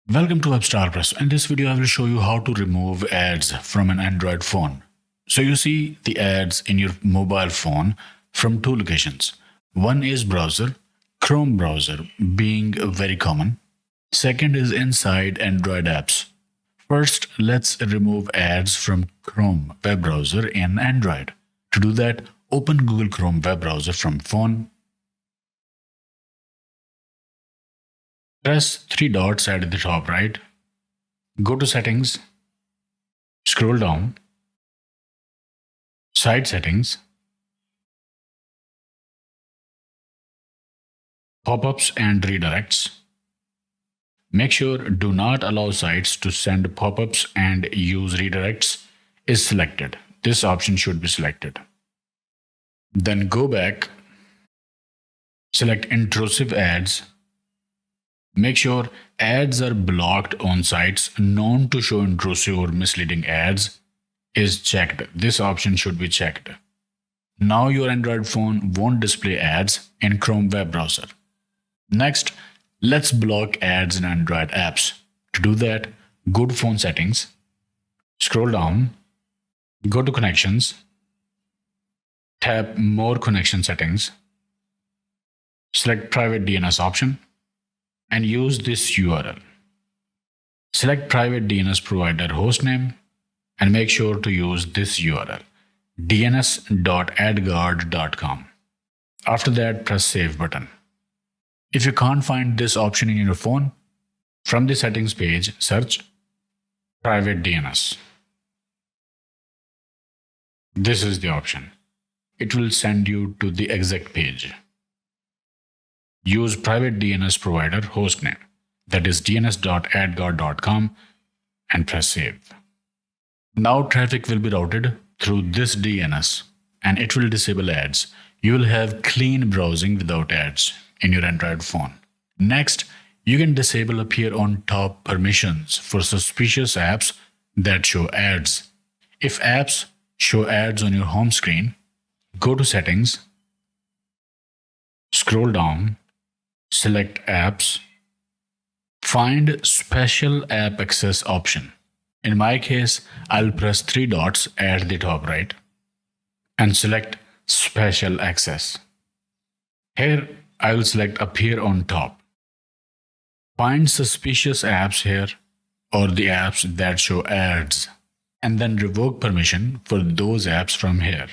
Welcome to Upstar Press. In this video, I will show you how to remove ads from an Android phone. So you see the ads in your mobile phone from two locations. One is browser, Chrome browser being very common. Second is inside Android apps. First, let's remove ads from Chrome web browser in Android. To do that, open Google Chrome web browser from phone. Press three dots at the top right. Go to settings. Scroll down. Site settings. Pop-ups and redirects. Make sure do not allow sites to send pop-ups and use redirects is selected. This option should be selected. Then go back. Select intrusive ads. Make sure ads are blocked on sites known to show intrusive or misleading ads is checked. This option should be checked. Now your Android phone won't display ads in Chrome web browser. Next, let's block ads in Android apps. To do that, go to phone settings, scroll down, go to connections, tap more connection settings, select private DNS option, and use this URL. Select private DNS provider hostname and make sure to use this URL, dns.adguard.com. After that, press save button. If you can't find this option in your phone, from the settings page, search private DNS. This is the option. It will send you to the exact page. Use private DNS provider hostname, that is dns.adguard.com, and press save. Now traffic will be routed through this DNS and it will disable ads. You will have clean browsing without ads in your Android phone. Next, you can disable appear on top permissions for suspicious apps that show ads. If apps show ads on your home screen, go to settings, scroll down, select apps, find special app access option. In my case, I'll press three dots at the top right and select special access. Here, I will select appear on top. Find suspicious apps here or the apps that show ads and then revoke permission for those apps from here.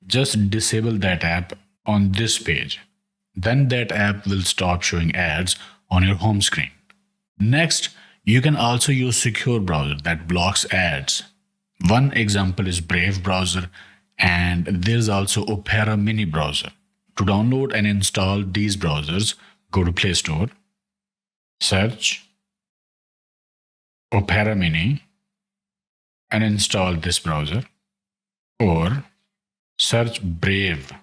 Just disable that app on this page. Then that app will stop showing ads on your home screen. Next, you can also use secure browser that blocks ads. One example is Brave browser, and there's also Opera Mini browser. To download and install these browsers, go to Play Store, search Opera Mini and install this browser, or search Brave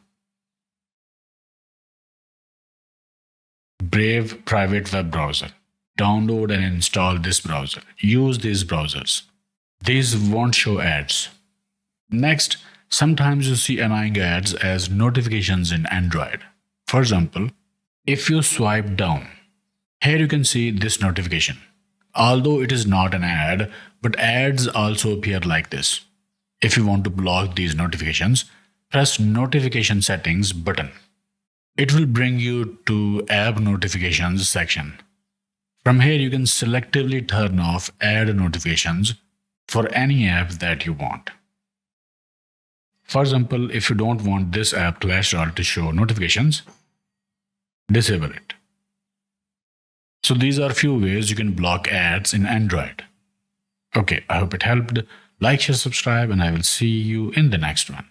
private web browser. Download and install this browser. Use these browsers. These won't show ads. Next, sometimes you see annoying ads as notifications in Android. For example, if you swipe down, here you can see this notification. Although it is not an ad, but ads also appear like this. If you want to block these notifications, press notification settings button. It will bring you to app notifications section. From here, you can selectively turn off ad notifications for any app that you want. For example, if you don't want this app to show notifications, disable it. So these are few ways you can block ads in Android. Okay, I hope it helped. Like, share, subscribe, and I will see you in the next one.